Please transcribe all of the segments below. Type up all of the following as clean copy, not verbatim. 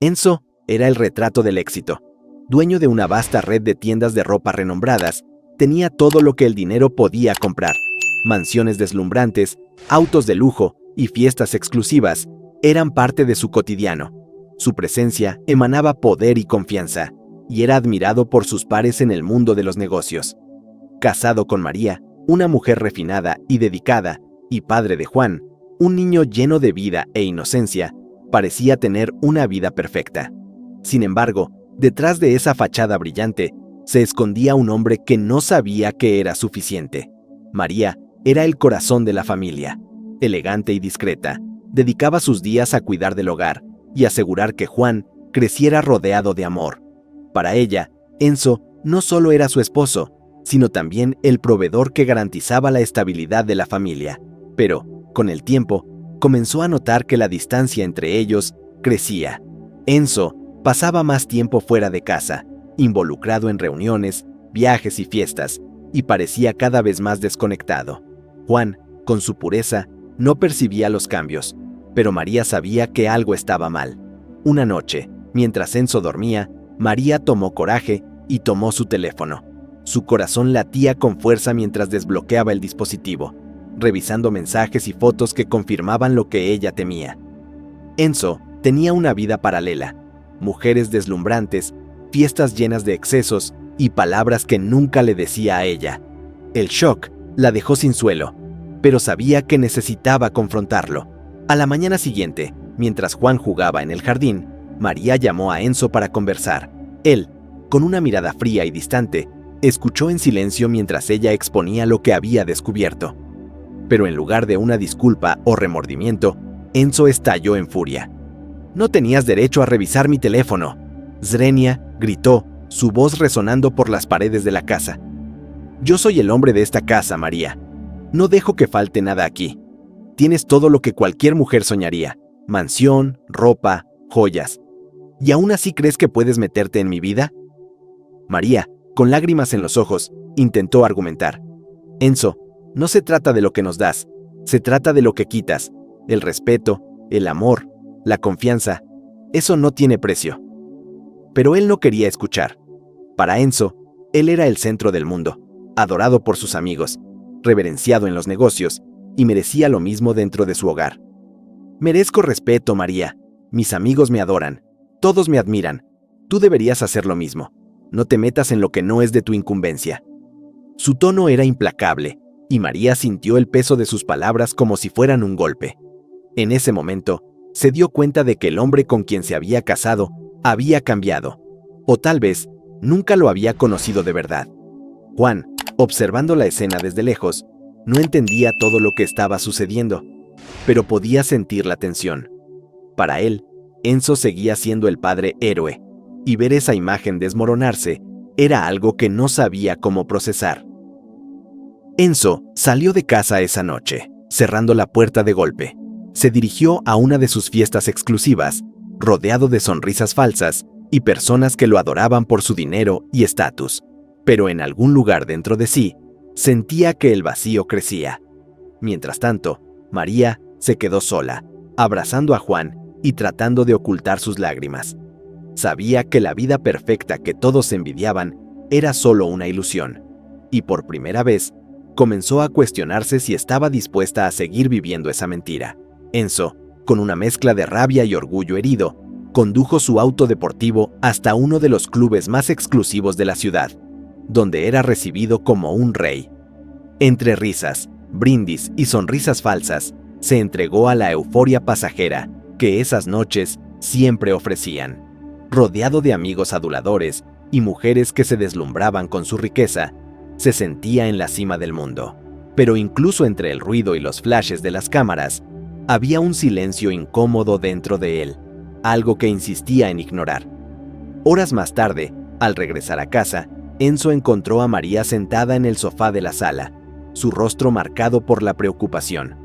Enzo era el retrato del éxito. Dueño de una vasta red de tiendas de ropa renombradas, tenía todo lo que el dinero podía comprar. Mansiones deslumbrantes, autos de lujo y fiestas exclusivas eran parte de su cotidiano. Su presencia emanaba poder y confianza, y era admirado por sus pares en el mundo de los negocios. Casado con María, una mujer refinada y dedicada, y padre de Juan, un niño lleno de vida e inocencia, parecía tener una vida perfecta. Sin embargo, detrás de esa fachada brillante, se escondía un hombre que no sabía que era suficiente. María era el corazón de la familia. Elegante y discreta, dedicaba sus días a cuidar del hogar y asegurar que Juan creciera rodeado de amor. Para ella, Enzo no solo era su esposo, sino también el proveedor que garantizaba la estabilidad de la familia. Pero, con el tiempo, comenzó a notar que la distancia entre ellos crecía. Enzo pasaba más tiempo fuera de casa, involucrado en reuniones, viajes y fiestas, y parecía cada vez más desconectado. Juan, con su pureza, no percibía los cambios, pero María sabía que algo estaba mal. Una noche, mientras Enzo dormía, María tomó coraje y tomó su teléfono. Su corazón latía con fuerza mientras desbloqueaba el dispositivo, revisando mensajes y fotos que confirmaban lo que ella temía. Enzo tenía una vida paralela, mujeres deslumbrantes, fiestas llenas de excesos y palabras que nunca le decía a ella. El shock la dejó sin suelo, pero sabía que necesitaba confrontarlo. A la mañana siguiente, mientras Juan jugaba en el jardín, María llamó a Enzo para conversar. Él, con una mirada fría y distante, escuchó en silencio mientras ella exponía lo que había descubierto. Pero en lugar de una disculpa o remordimiento, Enzo estalló en furia. «No tenías derecho a revisar mi teléfono», Zrenia gritó, su voz resonando por las paredes de la casa. «Yo soy el hombre de esta casa, María. No dejo que falte nada aquí. Tienes todo lo que cualquier mujer soñaría: mansión, ropa, joyas. ¿Y aún así crees que puedes meterte en mi vida?» María, con lágrimas en los ojos, intentó argumentar. «Enzo, no se trata de lo que nos das, se trata de lo que quitas. El respeto, el amor, la confianza, eso no tiene precio». Pero él no quería escuchar. Para Enzo, él era el centro del mundo, adorado por sus amigos, reverenciado en los negocios, y merecía lo mismo dentro de su hogar. «Merezco respeto, María. Mis amigos me adoran. Todos me admiran. Tú deberías hacer lo mismo. No te metas en lo que no es de tu incumbencia». Su tono era implacable, y María sintió el peso de sus palabras como si fueran un golpe. En ese momento, se dio cuenta de que el hombre con quien se había casado había cambiado, o tal vez nunca lo había conocido de verdad. Juan, observando la escena desde lejos, no entendía todo lo que estaba sucediendo, pero podía sentir la tensión. Para él, Enzo seguía siendo el padre héroe, y ver esa imagen desmoronarse era algo que no sabía cómo procesar. Enzo salió de casa esa noche, cerrando la puerta de golpe. Se dirigió a una de sus fiestas exclusivas, rodeado de sonrisas falsas y personas que lo adoraban por su dinero y estatus. Pero en algún lugar dentro de sí, sentía que el vacío crecía. Mientras tanto, María se quedó sola, abrazando a Juan y tratando de ocultar sus lágrimas. Sabía que la vida perfecta que todos envidiaban era solo una ilusión, y por primera vez, comenzó a cuestionarse si estaba dispuesta a seguir viviendo esa mentira. Enzo, con una mezcla de rabia y orgullo herido, condujo su auto deportivo hasta uno de los clubes más exclusivos de la ciudad, donde era recibido como un rey. Entre risas, brindis y sonrisas falsas, se entregó a la euforia pasajera que esas noches siempre ofrecían. Rodeado de amigos aduladores y mujeres que se deslumbraban con su riqueza, se sentía en la cima del mundo. Pero incluso entre el ruido y los flashes de las cámaras, había un silencio incómodo dentro de él, algo que insistía en ignorar. Horas más tarde, al regresar a casa, Enzo encontró a María sentada en el sofá de la sala, su rostro marcado por la preocupación.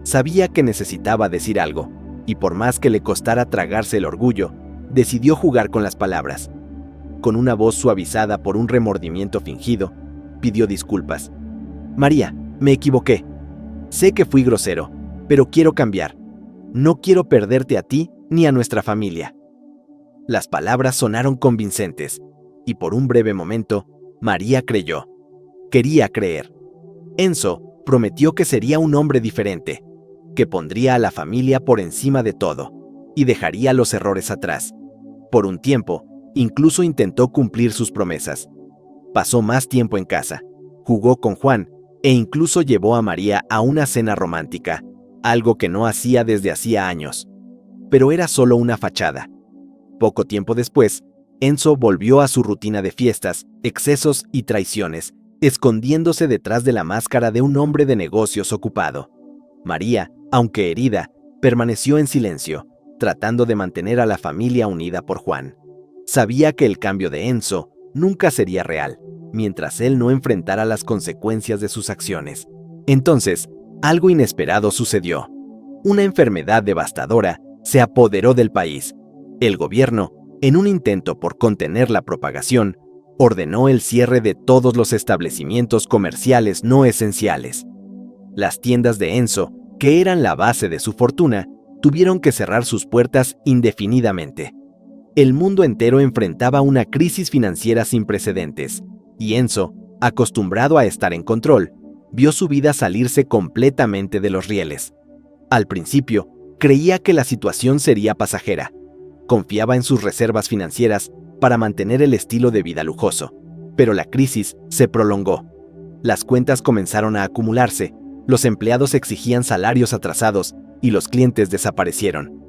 Sabía que necesitaba decir algo, y por más que le costara tragarse el orgullo, decidió jugar con las palabras. Con una voz suavizada por un remordimiento fingido, pidió disculpas. «María, me equivoqué. Sé que fui grosero, pero quiero cambiar. No quiero perderte a ti ni a nuestra familia». Las palabras sonaron convincentes, y por un breve momento, María creyó. Quería creer. Enzo prometió que sería un hombre diferente, que pondría a la familia por encima de todo, y dejaría los errores atrás. Por un tiempo, incluso intentó cumplir sus promesas. Pasó más tiempo en casa, jugó con Juan, e incluso llevó a María a una cena romántica, algo que no hacía desde hacía años. Pero era solo una fachada. Poco tiempo después, Enzo volvió a su rutina de fiestas, excesos y traiciones, escondiéndose detrás de la máscara de un hombre de negocios ocupado. María, aunque herida, permaneció en silencio, tratando de mantener a la familia unida por Juan. Sabía que el cambio de Enzo nunca sería real, mientras él no enfrentara las consecuencias de sus acciones. Entonces, algo inesperado sucedió. Una enfermedad devastadora se apoderó del país. El gobierno, en un intento por contener la propagación, ordenó el cierre de todos los establecimientos comerciales no esenciales. Las tiendas de Enzo, que eran la base de su fortuna, tuvieron que cerrar sus puertas indefinidamente. El mundo entero enfrentaba una crisis financiera sin precedentes, y Enzo, acostumbrado a estar en control, vio su vida salirse completamente de los rieles. Al principio, creía que la situación sería pasajera. Confiaba en sus reservas financieras para mantener el estilo de vida lujoso, pero la crisis se prolongó. Las cuentas comenzaron a acumularse, los empleados exigían salarios atrasados y los clientes desaparecieron.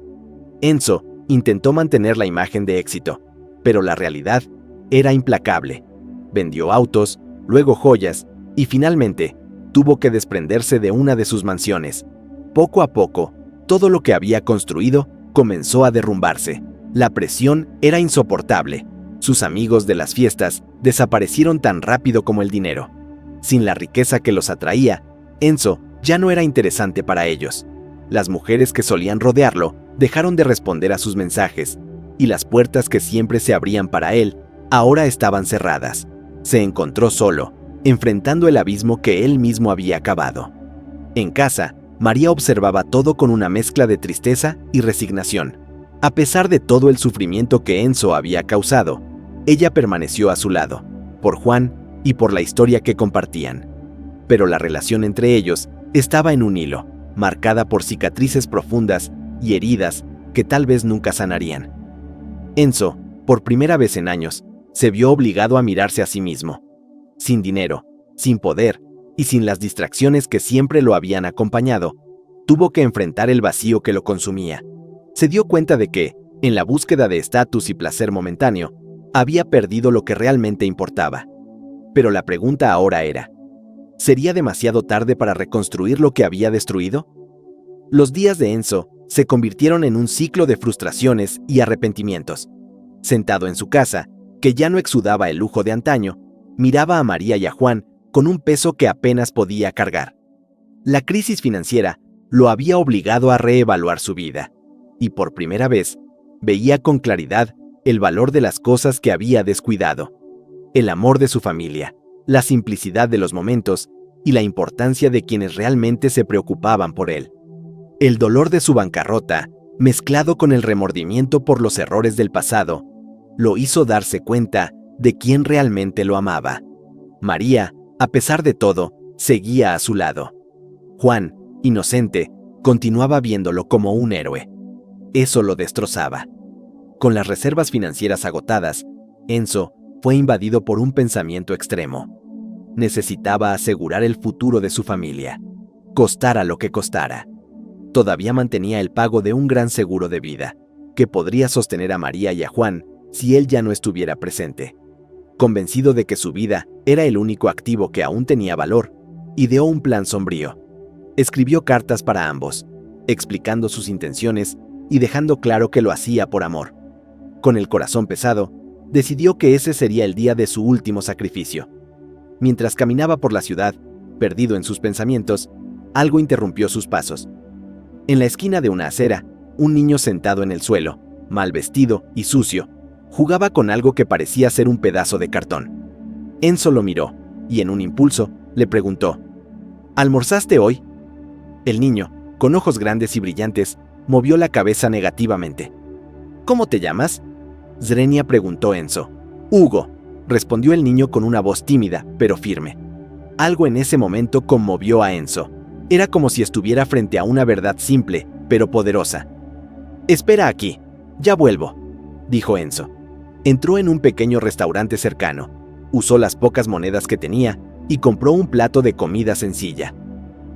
Enzo intentó mantener la imagen de éxito, pero la realidad era implacable. Vendió autos, luego joyas y finalmente tuvo que desprenderse de una de sus mansiones. Poco a poco, todo lo que había construido comenzó a derrumbarse. La presión era insoportable. Sus amigos de las fiestas desaparecieron tan rápido como el dinero. Sin la riqueza que los atraía, Enzo ya no era interesante para ellos. Las mujeres que solían rodearlo dejaron de responder a sus mensajes, y las puertas que siempre se abrían para él ahora estaban cerradas. Se encontró solo, enfrentando el abismo que él mismo había cavado. En casa, María observaba todo con una mezcla de tristeza y resignación. A pesar de todo el sufrimiento que Enzo había causado, ella permaneció a su lado, por Juan y por la historia que compartían. Pero la relación entre ellos estaba en un hilo, marcada por cicatrices profundas y heridas que tal vez nunca sanarían. Enzo, por primera vez en años, se vio obligado a mirarse a sí mismo. Sin dinero, sin poder y sin las distracciones que siempre lo habían acompañado, tuvo que enfrentar el vacío que lo consumía. Se dio cuenta de que, en la búsqueda de estatus y placer momentáneo, había perdido lo que realmente importaba. Pero la pregunta ahora era, ¿sería demasiado tarde para reconstruir lo que había destruido? Los días de Enzo se convirtieron en un ciclo de frustraciones y arrepentimientos. Sentado en su casa, que ya no exudaba el lujo de antaño, miraba a María y a Juan con un peso que apenas podía cargar. La crisis financiera lo había obligado a reevaluar su vida, y por primera vez veía con claridad el valor de las cosas que había descuidado: el amor de su familia, la simplicidad de los momentos y la importancia de quienes realmente se preocupaban por él. El dolor de su bancarrota, mezclado con el remordimiento por los errores del pasado, lo hizo darse cuenta de quién realmente lo amaba. María, a pesar de todo, seguía a su lado. Juan, inocente, continuaba viéndolo como un héroe. Eso lo destrozaba. Con las reservas financieras agotadas, Enzo fue invadido por un pensamiento extremo. Necesitaba asegurar el futuro de su familia, costara lo que costara. Todavía mantenía el pago de un gran seguro de vida, que podría sostener a María y a Juan si él ya no estuviera presente. Convencido de que su vida era el único activo que aún tenía valor, ideó un plan sombrío. Escribió cartas para ambos, explicando sus intenciones y dejando claro que lo hacía por amor. Con el corazón pesado, decidió que ese sería el día de su último sacrificio. Mientras caminaba por la ciudad, perdido en sus pensamientos, algo interrumpió sus pasos. En la esquina de una acera, un niño sentado en el suelo, mal vestido y sucio, jugaba con algo que parecía ser un pedazo de cartón. Enzo lo miró y en un impulso le preguntó: ¿almorzaste hoy? El niño, con ojos grandes y brillantes, movió la cabeza negativamente. ¿Cómo te llamas? Zrenia preguntó Enzo. Hugo, respondió el niño con una voz tímida, pero firme. Algo en ese momento conmovió a Enzo. Era como si estuviera frente a una verdad simple, pero poderosa. Espera aquí, ya vuelvo, dijo Enzo. Entró en un pequeño restaurante cercano, usó las pocas monedas que tenía y compró un plato de comida sencilla.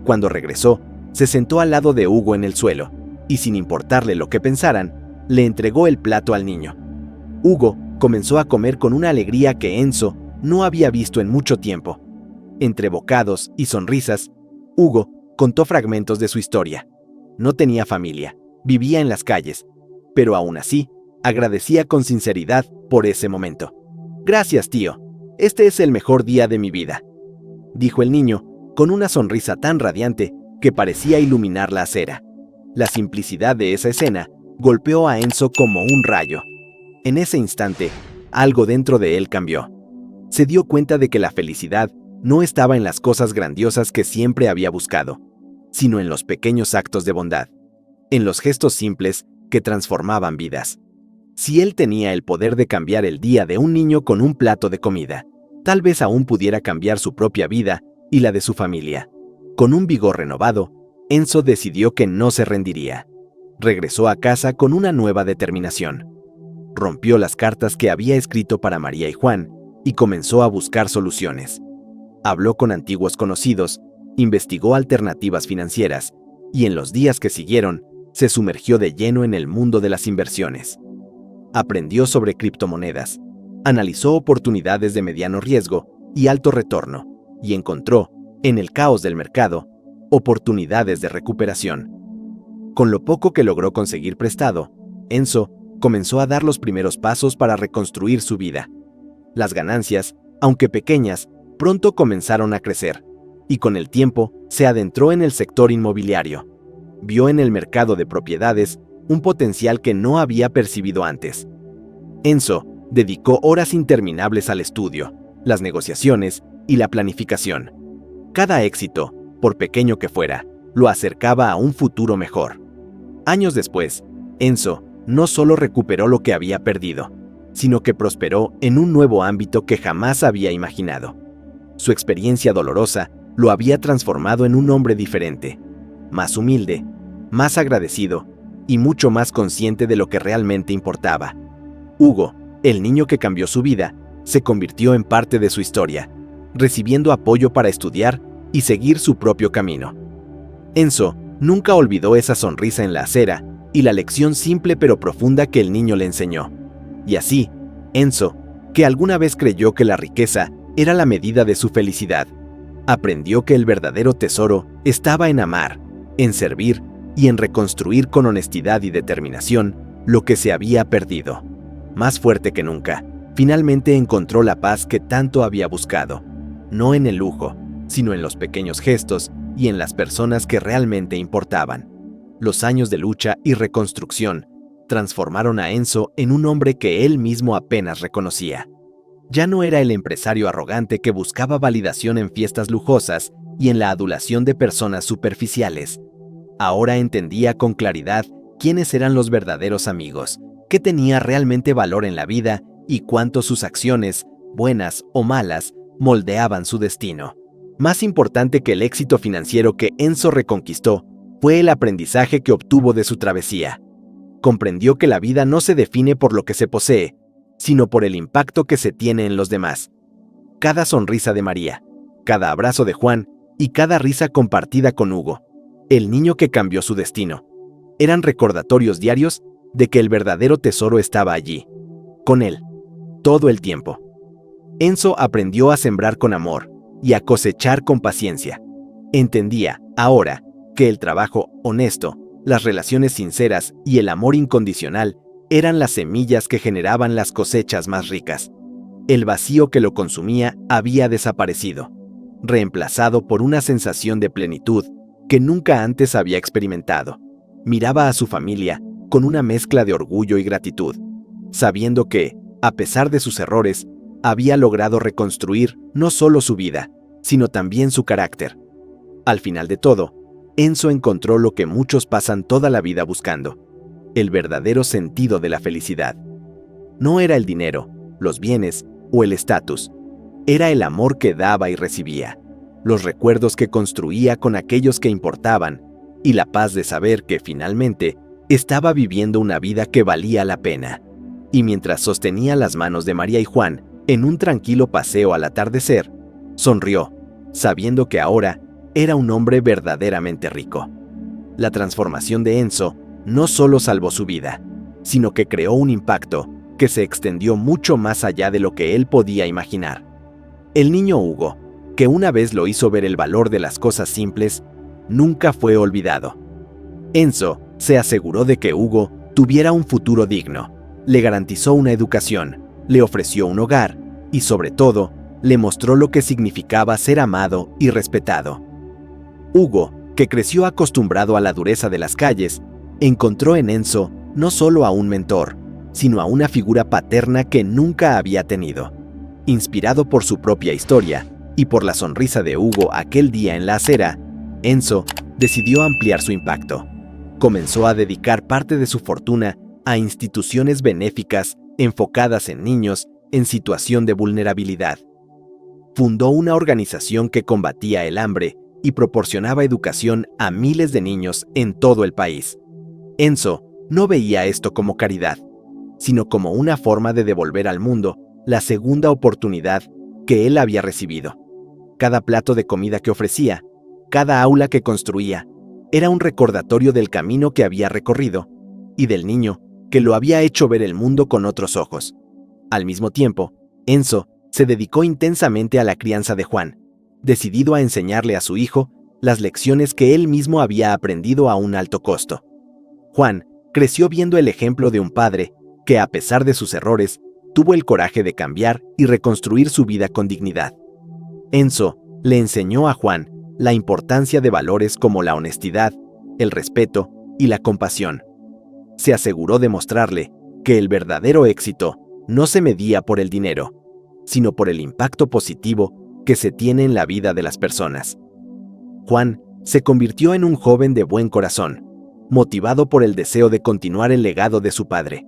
Cuando regresó, se sentó al lado de Hugo en el suelo y, sin importarle lo que pensaran, le entregó el plato al niño. Hugo comenzó a comer con una alegría que Enzo no había visto en mucho tiempo. Entre bocados y sonrisas, Hugo contó fragmentos de su historia. No tenía familia, vivía en las calles, pero aún así, agradecía con sinceridad por ese momento. Gracias, tío. Este es el mejor día de mi vida, dijo el niño con una sonrisa tan radiante que parecía iluminar la acera. La simplicidad de esa escena golpeó a Enzo como un rayo. En ese instante, algo dentro de él cambió. Se dio cuenta de que la felicidad no estaba en las cosas grandiosas que siempre había buscado, sino en los pequeños actos de bondad, en los gestos simples que transformaban vidas. Si él tenía el poder de cambiar el día de un niño con un plato de comida, tal vez aún pudiera cambiar su propia vida y la de su familia. Con un vigor renovado, Enzo decidió que no se rendiría. Regresó a casa con una nueva determinación. Rompió las cartas que había escrito para María y Juan y comenzó a buscar soluciones. Habló con antiguos conocidos, investigó alternativas financieras y en los días que siguieron se sumergió de lleno en el mundo de las inversiones. Aprendió sobre criptomonedas, analizó oportunidades de mediano riesgo y alto retorno y encontró, en el caos del mercado, oportunidades de recuperación. Con lo poco que logró conseguir prestado, Enzo comenzó a dar los primeros pasos para reconstruir su vida. Las ganancias, aunque pequeñas, pronto comenzaron a crecer, y con el tiempo se adentró en el sector inmobiliario. Vio en el mercado de propiedades un potencial que no había percibido antes. Enzo dedicó horas interminables al estudio, las negociaciones y la planificación. Cada éxito, por pequeño que fuera, lo acercaba a un futuro mejor. Años después, Enzo no solo recuperó lo que había perdido, sino que prosperó en un nuevo ámbito que jamás había imaginado. Su experiencia dolorosa lo había transformado en un hombre diferente, más humilde, más agradecido y mucho más consciente de lo que realmente importaba. Hugo, el niño que cambió su vida, se convirtió en parte de su historia, recibiendo apoyo para estudiar y seguir su propio camino. Enzo nunca olvidó esa sonrisa en la acera y la lección simple pero profunda que el niño le enseñó. Y así, Enzo, que alguna vez creyó que la riqueza era la medida de su felicidad, aprendió que el verdadero tesoro estaba en amar, en servir y en reconstruir con honestidad y determinación lo que se había perdido. Más fuerte que nunca, finalmente encontró la paz que tanto había buscado, no en el lujo, sino en los pequeños gestos y en las personas que realmente importaban. Los años de lucha y reconstrucción transformaron a Enzo en un hombre que él mismo apenas reconocía. Ya no era el empresario arrogante que buscaba validación en fiestas lujosas y en la adulación de personas superficiales. Ahora entendía con claridad quiénes eran los verdaderos amigos, qué tenía realmente valor en la vida y cuánto sus acciones, buenas o malas, moldeaban su destino. Más importante que el éxito financiero que Enzo reconquistó fue el aprendizaje que obtuvo de su travesía. Comprendió que la vida no se define por lo que se posee, sino por el impacto que se tiene en los demás. Cada sonrisa de María, cada abrazo de Juan y cada risa compartida con Hugo, el niño que cambió su destino, eran recordatorios diarios de que el verdadero tesoro estaba allí, con él, todo el tiempo. Enzo aprendió a sembrar con amor y a cosechar con paciencia. Entendía, ahora, que el trabajo honesto, las relaciones sinceras y el amor incondicional eran las semillas que generaban las cosechas más ricas. El vacío que lo consumía había desaparecido, reemplazado por una sensación de plenitud que nunca antes había experimentado. Miraba a su familia con una mezcla de orgullo y gratitud, sabiendo que, a pesar de sus errores, había logrado reconstruir no solo su vida, sino también su carácter. Al final de todo, Enzo encontró lo que muchos pasan toda la vida buscando: el verdadero sentido de la felicidad. No era el dinero, los bienes o el estatus. Era el amor que daba y recibía, los recuerdos que construía con aquellos que importaban y la paz de saber que finalmente estaba viviendo una vida que valía la pena. Y mientras sostenía las manos de María y Juan en un tranquilo paseo al atardecer, sonrió, sabiendo que ahora era un hombre verdaderamente rico. La transformación de Enzo no solo salvó su vida, sino que creó un impacto que se extendió mucho más allá de lo que él podía imaginar. El niño Hugo, que una vez lo hizo ver el valor de las cosas simples, nunca fue olvidado. Enzo se aseguró de que Hugo tuviera un futuro digno, le garantizó una educación, le ofreció un hogar y, sobre todo, le mostró lo que significaba ser amado y respetado. Hugo, que creció acostumbrado a la dureza de las calles, encontró en Enzo no solo a un mentor, sino a una figura paterna que nunca había tenido. Inspirado por su propia historia y por la sonrisa de Hugo aquel día en la acera, Enzo decidió ampliar su impacto. Comenzó a dedicar parte de su fortuna a instituciones benéficas enfocadas en niños en situación de vulnerabilidad. Fundó una organización que combatía el hambre y proporcionaba educación a miles de niños en todo el país. Enzo no veía esto como caridad, sino como una forma de devolver al mundo la segunda oportunidad que él había recibido. Cada plato de comida que ofrecía, cada aula que construía, era un recordatorio del camino que había recorrido y del niño que lo había hecho ver el mundo con otros ojos. Al mismo tiempo, Enzo se dedicó intensamente a la crianza de Juan, decidido a enseñarle a su hijo las lecciones que él mismo había aprendido a un alto costo. Juan creció viendo el ejemplo de un padre que, a pesar de sus errores, tuvo el coraje de cambiar y reconstruir su vida con dignidad. Enzo le enseñó a Juan la importancia de valores como la honestidad, el respeto y la compasión. Se aseguró de mostrarle que el verdadero éxito no se medía por el dinero, sino por el impacto positivo que se tiene en la vida de las personas. Juan se convirtió en un joven de buen corazón, motivado por el deseo de continuar el legado de su padre.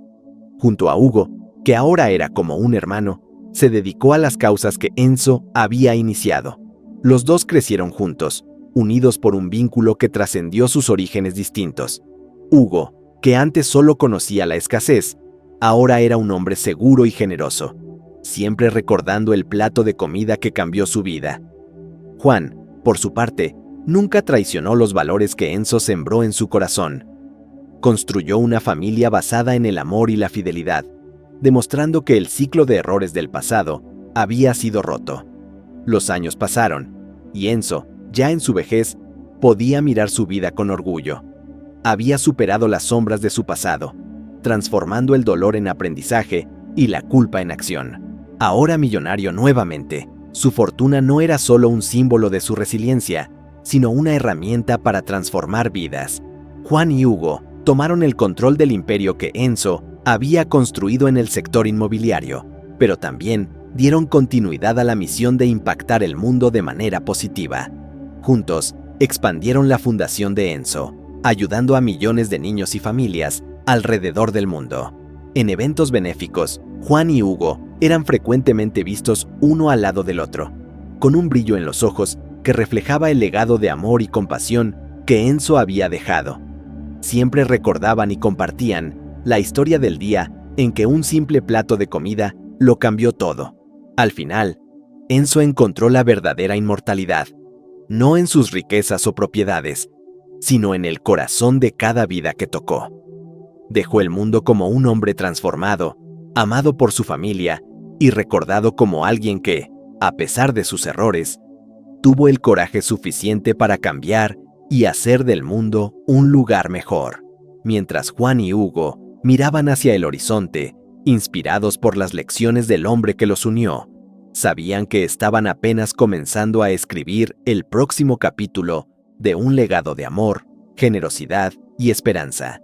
Junto a Hugo, que ahora era como un hermano, se dedicó a las causas que Enzo había iniciado. Los dos crecieron juntos, unidos por un vínculo que trascendió sus orígenes distintos. Hugo, que antes solo conocía la escasez, ahora era un hombre seguro y generoso, siempre recordando el plato de comida que cambió su vida. Juan, por su parte, nunca traicionó los valores que Enzo sembró en su corazón. Construyó una familia basada en el amor y la fidelidad, demostrando que el ciclo de errores del pasado había sido roto. Los años pasaron, y Enzo, ya en su vejez, podía mirar su vida con orgullo. Había superado las sombras de su pasado, transformando el dolor en aprendizaje y la culpa en acción. Ahora millonario nuevamente, su fortuna no era solo un símbolo de su resiliencia, sino una herramienta para transformar vidas. Juan y Hugo tomaron el control del imperio que Enzo había construido en el sector inmobiliario, pero también dieron continuidad a la misión de impactar el mundo de manera positiva. Juntos, expandieron la fundación de Enzo, ayudando a millones de niños y familias alrededor del mundo. En eventos benéficos, Juan y Hugo eran frecuentemente vistos uno al lado del otro, con un brillo en los ojos que reflejaba el legado de amor y compasión que Enzo había dejado. Siempre recordaban y compartían la historia del día en que un simple plato de comida lo cambió todo. Al final, Enzo encontró la verdadera inmortalidad, no en sus riquezas o propiedades, sino en el corazón de cada vida que tocó. Dejó el mundo como un hombre transformado, amado por su familia y recordado como alguien que, a pesar de sus errores, tuvo el coraje suficiente para cambiar y hacer del mundo un lugar mejor. Mientras Juan y Hugo miraban hacia el horizonte, inspirados por las lecciones del hombre que los unió, sabían que estaban apenas comenzando a escribir el próximo capítulo de un legado de amor, generosidad y esperanza.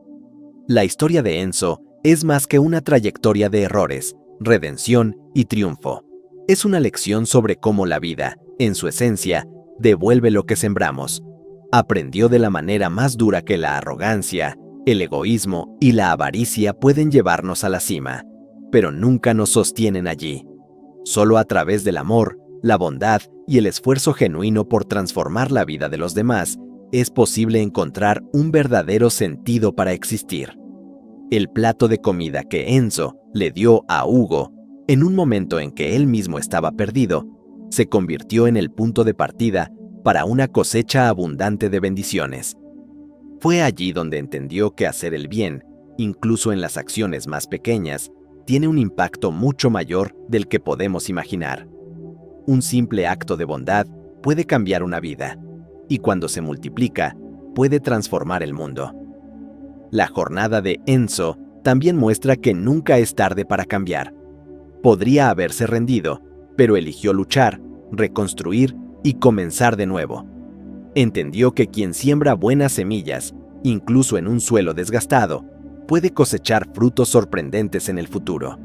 La historia de Enzo es más que una trayectoria de errores, redención y triunfo. Es una lección sobre cómo la vida, en su esencia, devuelve lo que sembramos. Aprendió de la manera más dura que la arrogancia, el egoísmo y la avaricia pueden llevarnos a la cima, pero nunca nos sostienen allí. Solo a través del amor, la bondad y el esfuerzo genuino por transformar la vida de los demás es posible encontrar un verdadero sentido para existir. El plato de comida que Enzo le dio a Hugo, en un momento en que él mismo estaba perdido, se convirtió en el punto de partida para una cosecha abundante de bendiciones. Fue allí donde entendió que hacer el bien, incluso en las acciones más pequeñas, tiene un impacto mucho mayor del que podemos imaginar. Un simple acto de bondad puede cambiar una vida, y cuando se multiplica, puede transformar el mundo. La jornada de Enzo también muestra que nunca es tarde para cambiar. Podría haberse rendido, pero eligió luchar, reconstruir y comenzar de nuevo. Entendió que quien siembra buenas semillas, incluso en un suelo desgastado, puede cosechar frutos sorprendentes en el futuro.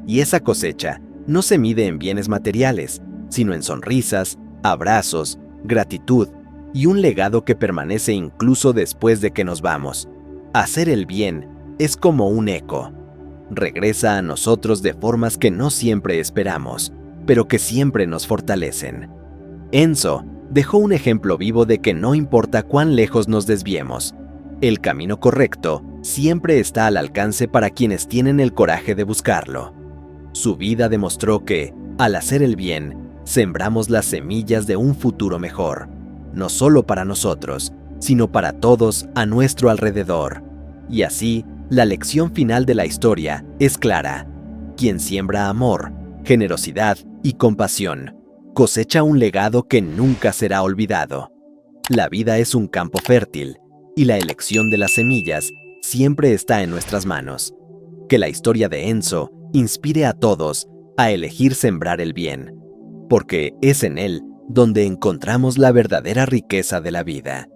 Y esa cosecha no se mide en bienes materiales, sino en sonrisas, abrazos, gratitud y un legado que permanece incluso después de que nos vamos. Hacer el bien es como un eco. Regresa a nosotros de formas que no siempre esperamos, pero que siempre nos fortalecen. Enzo dejó un ejemplo vivo de que no importa cuán lejos nos desviemos, el camino correcto siempre está al alcance para quienes tienen el coraje de buscarlo. Su vida demostró que, al hacer el bien, sembramos las semillas de un futuro mejor, no solo para nosotros, sino para todos a nuestro alrededor. Y así, la lección final de la historia es clara. Quien siembra amor, generosidad y compasión, cosecha un legado que nunca será olvidado. La vida es un campo fértil, y la elección de las semillas siempre está en nuestras manos. Que la historia de Enzo inspire a todos a elegir sembrar el bien, porque es en él donde encontramos la verdadera riqueza de la vida.